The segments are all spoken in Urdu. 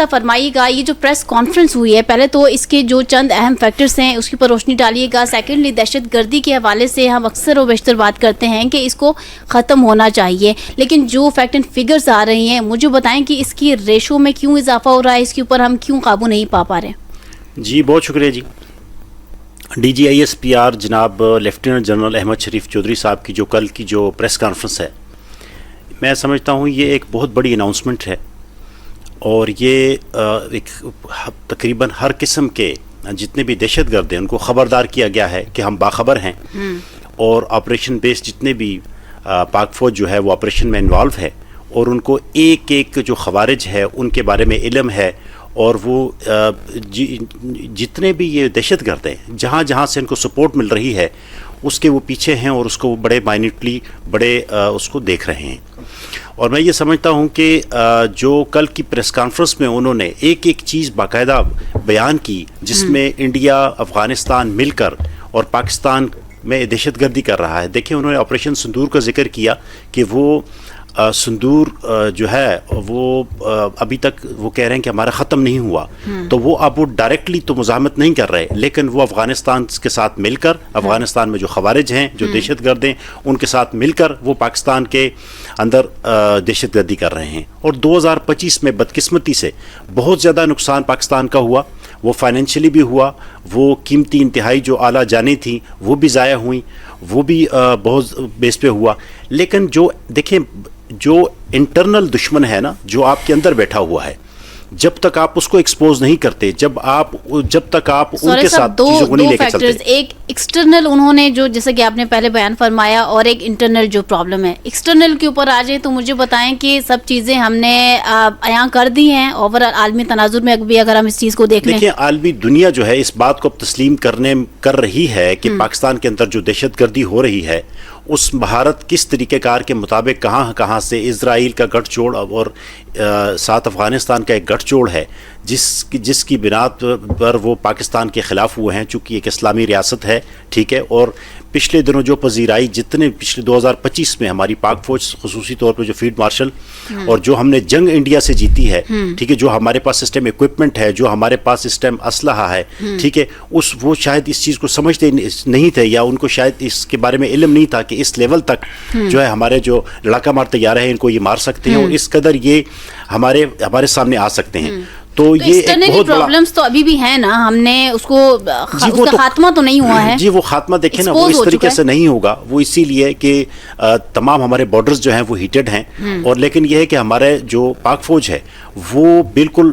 صاحب فرمائیے گا یہ جو پریس کانفرنس ہوئی ہے پہلے تو اس کے جو چند اہم فیکٹرز ہیں اس کے اوپر روشنی ڈالیے گا. سیکنڈلی دہشت گردی کے حوالے سے ہم اکثر و بیشتر بات کرتے ہیں کہ اس کو ختم ہونا چاہیے, لیکن جو فیکٹ اینڈ فگرز آ رہی ہیں مجھے بتائیں کہ اس کی ریشو میں کیوں اضافہ ہو رہا ہے, اس کے اوپر ہم کیوں قابو نہیں پا رہے ہیں؟ جی بہت شکریہ جی. D G I S P R جناب لیفٹیننٹ جنرل احمد شریف چودھری صاحب کی جو کل کی جو پریس کانفرنس ہے, میں سمجھتا ہوں یہ ایک بہت بڑی اناؤنسمنٹ ہے, اور یہ ایک تقریباً ہر قسم کے جتنے بھی دہشت گرد ہیں ان کو خبردار کیا گیا ہے کہ ہم باخبر ہیں, اور آپریشن بیس جتنے بھی پاک فوج جو ہے وہ آپریشن میں انوالو ہے, اور ان کو ایک ایک جو خوارج ہے ان کے بارے میں علم ہے, اور وہ جتنے بھی یہ دہشت گرد ہیں جہاں جہاں سے ان کو سپورٹ مل رہی ہے اس کے وہ پیچھے ہیں, اور اس کو بڑے مائنیوٹلی بڑے اس کو دیکھ رہے ہیں. اور میں یہ سمجھتا ہوں کہ جو کل کی پریس کانفرنس میں انہوں نے ایک ایک چیز باقاعدہ بیان کی جس میں انڈیا افغانستان مل کر اور پاکستان میں دہشت گردی کر رہا ہے. دیکھیں انہوں نے آپریشن سندور کا ذکر کیا کہ وہ سندور جو ہے وہ ابھی تک وہ کہہ رہے ہیں کہ ہمارا ختم نہیں ہوا, تو وہ اب وہ ڈائریکٹلی تو مزاحمت نہیں کر رہے, لیکن وہ افغانستان کے ساتھ مل کر افغانستان میں جو خوارج ہیں جو دہشت گرد ہیں ان کے ساتھ مل کر وہ پاکستان کے اندر دہشت گردی کر رہے ہیں. اور 2025 میں بدقسمتی سے بہت زیادہ نقصان پاکستان کا ہوا, وہ فائنینشلی بھی ہوا, وہ قیمتی انتہائی جو اعلیٰ جانیں تھیں وہ بھی ضائع ہوئیں, وہ بھی بہت بیس پہ ہوا. لیکن جو دیکھیں جو انٹرنل دشمن ہے نا جو آپ کے اندر بیٹھا ہوا ہے, جب تک آپ اس کو ایکسپوز نہیں کرتے, جب تک آپ ان کے ساتھ چیزوں کو نہیں لے کے چلتے. ایک ایکسٹرنل انہوں نے جو جیسے کہ آپ نے پہلے بیان فرمایا, اور ایک انٹرنل جو پرابلم ہے, ایکسٹرنل کے اوپر آ جائیں تو مجھے بتائیں کہ سب چیزیں ہم نے عیاں کر دی ہیں اوور عالمی تناظر میں بھی اگر ہم اس چیز کو دیکھ لیں. دیکھیں عالمی دنیا جو ہے اس بات کو اب تسلیم کر رہی ہے کہ پاکستان کے اندر جو دہشت گردی ہو رہی ہے اس مہارت کس طریقہ کار کے مطابق کہاں سے اسرائیل کا گٹھ جوڑ اور ساتھ افغانستان کا ایک گٹھ جوڑ ہے جس کی بنا پر وہ پاکستان کے خلاف ہوئے ہیں, چونکہ ایک اسلامی ریاست ہے, ٹھیک ہے. اور پچھلے دنوں جو پذیرائی جتنے پچھلے 2025 میں ہماری پاک فوج خصوصی طور پہ جو فیلڈ مارشل اور جو ہم نے جنگ انڈیا سے جیتی ہے, ٹھیک ہے, جو ہمارے پاس سسٹم ایکوپمنٹ ہے, جو ہمارے پاس سسٹم اسلحہ ہے, ٹھیک ہے, وہ شاید اس چیز کو سمجھتے نہیں تھے, یا ان کو شاید اس کے بارے میں علم نہیں تھا کہ اس لیول تک جو ہے ہمارے جو لڑاکا مار تیارے ہیں ان کو یہ مار سکتے ہیں, اور اس قدر یہ ہمارے سامنے آ سکتے ہیں. تو یہ ایک بہت بڑا پرابلمز تو ابھی بھی ہیں نا, ہم نے اس کا خاتمہ تو نہیں ہوا ہے. جی وہ خاتمہ دیکھیں نا وہ اس طریقے سے نہیں ہوگا, وہ اسی لیے کہ تمام ہمارے بارڈرز جو ہیں وہ ہیٹڈ ہیں, اور لیکن یہ ہے کہ ہمارے جو پاک فوج ہے وہ بالکل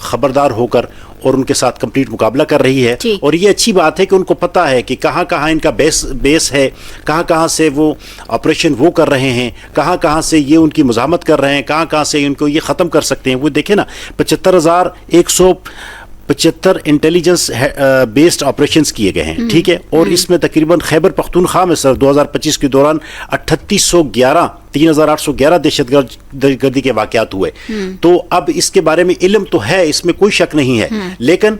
خبردار ہو کر اور ان کے ساتھ کمپلیٹ مقابلہ کر رہی ہے. اور یہ اچھی بات ہے کہ ان کو پتہ ہے کہ کہاں ان کا بیس ہے, کہاں سے وہ آپریشن وہ کر رہے ہیں, کہاں سے یہ ان کی مزاحمت کر رہے ہیں, کہاں سے ان کو یہ ختم کر سکتے ہیں. وہ دیکھیں نا 75,175 انٹیلیجنس بیسڈ آپریشنز کیے گئے ہیں, ٹھیک ہے, اور اس میں تقریباً خیبر پختونخوا میں سر 2025 کے دوران 3,811 دہشت گردی کے واقعات ہوئے. تو اب اس کے بارے میں علم تو ہے, اس میں کوئی شک نہیں ہے, لیکن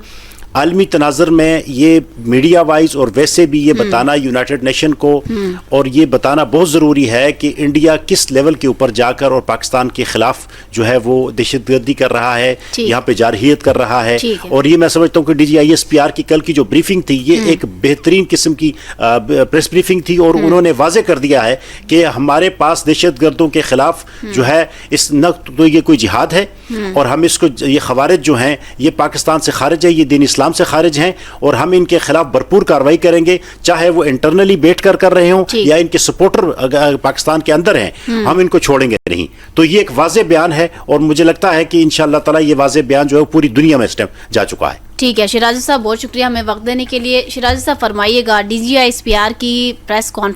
عالمی تناظر میں یہ میڈیا وائز اور ویسے بھی یہ بتانا یونائٹڈ نیشن کو اور یہ بتانا بہت ضروری ہے کہ انڈیا کس لیول کے اوپر جا کر اور پاکستان کے خلاف جو ہے وہ دہشت گردی کر رہا ہے, یہاں پہ جارحیت کر رہا ہے. اور یہ میں سمجھتا ہوں کہ D G I S P R کی کل کی جو بریفنگ تھی یہ ایک بہترین قسم کی پریس بریفنگ تھی, اور انہوں نے واضح کر دیا ہے کہ ہمارے پاس دہشت گردوں کے خلاف جو ہے اس نہ تو یہ کوئی جہاد ہے, اور ہم اس کو یہ خوارج جو ہیں یہ پاکستان سے خارج ہے, یہ دین اسلام سے خارج ہیں, اور ہم ان کے خلاف بھرپور کارروائی کریں گے, چاہے وہ انٹرنلی بیٹھ کر رہے ہوں یا ان کے سپورٹر پاکستان کے اندر ہیں, ہم ان کو چھوڑیں گے نہیں. تو یہ ایک واضح بیان ہے, اور مجھے لگتا ہے کہ انشاءاللہ تعالی یہ واضح بیان جو ہے پوری دنیا میں اس ٹائم جا چکا ہے. ٹھیک ہے شیرازی صاحب, بہت شکریہ ہمیں وقت دینے کے لیے. شیرازی صاحب فرمائیے گا D G I S P R کی پریس کانفرنس